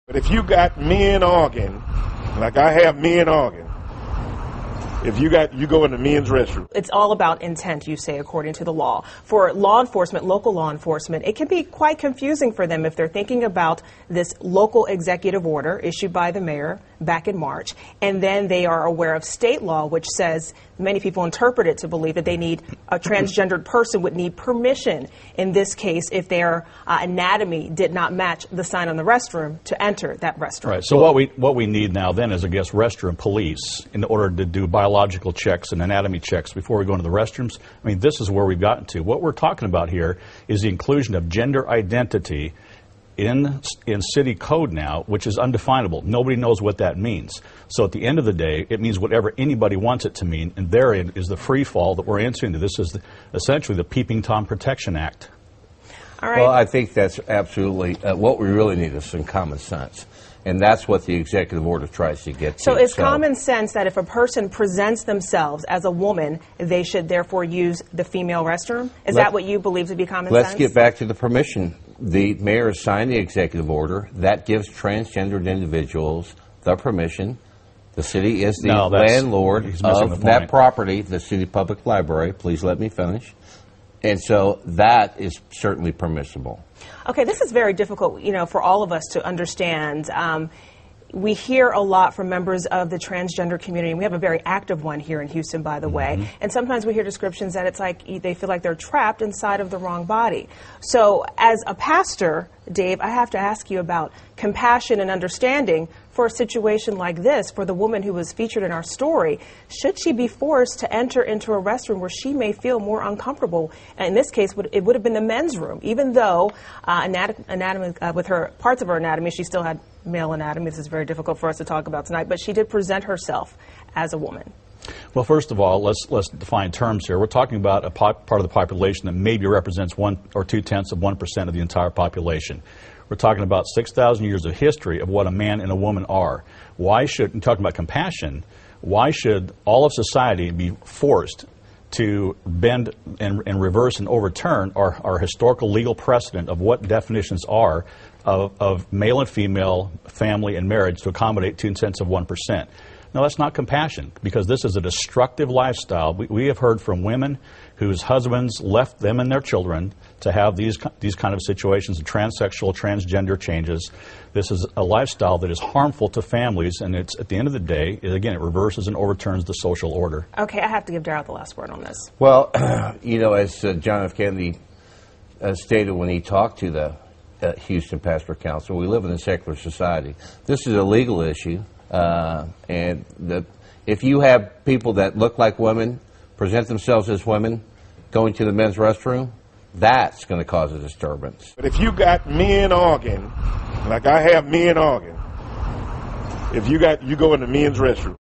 But if you got men arguing, like I have men arguing, if you go in the men's restroom. It's all about intent, you say, according to the law. For law enforcement, local law enforcement, it can be quite confusing for them if they're thinking about this local executive order issued by the mayor back in March, and then they are aware of state law, which says many people interpret it to believe that they need a transgendered person would need permission in this case if their anatomy did not match the sign on the restroom to enter that restroom. Right. So what we need now then is, I guess, restroom police in order to do biological checks and anatomy checks before we go into the restrooms. I mean, this is where we've gotten to. What we're talking about here is the inclusion of gender identity in city code now, which is undefinable. Nobody knows what that means. So at the end of the day, it means whatever anybody wants it to mean, and therein is the free fall that we're entering into. This is essentially the Peeping Tom Protection Act. All right. Well, I think that's absolutely what we really need is some common sense. And that's what the executive order tries to get to. So it's common sense that if a person presents themselves as a woman, they should therefore use the female restroom? Is that what you believe to be common sense? Let's get back to the permission. The mayor signed the executive order. That gives transgendered individuals the permission. The city is the landlord of that property, the city public library. Please let me finish. And so that is certainly permissible. Okay, this is very difficult, for all of us to understand. We hear a lot from members of the transgender community, and we have a very active one here in Houston, by the way. And sometimes we hear descriptions that it's like they feel like they're trapped inside of the wrong body. So as a pastor, Dave, I have to ask you about compassion and understanding for a situation like this, for the woman who was featured in our story. Should she be forced to enter into a restroom where she may feel more uncomfortable? And in this case, it would have been the men's room, even though with her parts of her anatomy, she still had male anatomy. This is very difficult for us to talk about tonight, but she did present herself as a woman. Well, first of all, let's define terms here. We're talking about a part of the population that maybe represents 1 or 2/10% of the entire population. We're talking about 6,000 years of history of what a man and a woman are. Talking about compassion, why should all of society be forced to bend and reverse and overturn our historical legal precedent of what definitions are of male and female, family and marriage to accommodate 2/10%? No, that's not compassion, because this is a destructive lifestyle. We have heard from women whose husbands left them and their children to have these kind of situations, transsexual, transgender changes. This is a lifestyle that is harmful to families, and it's, at the end of the day, again, it reverses and overturns the social order. Okay, I have to give Darrell the last word on this. Well, as John F. Kennedy stated when he talked to the Houston Pastor Council, we live in a secular society. This is a legal issue. If you have people that look like women, present themselves as women, going to the men's restroom, that's going to cause a disturbance. But if you got men arguing, like I have men arguing, if you go in the men's restroom.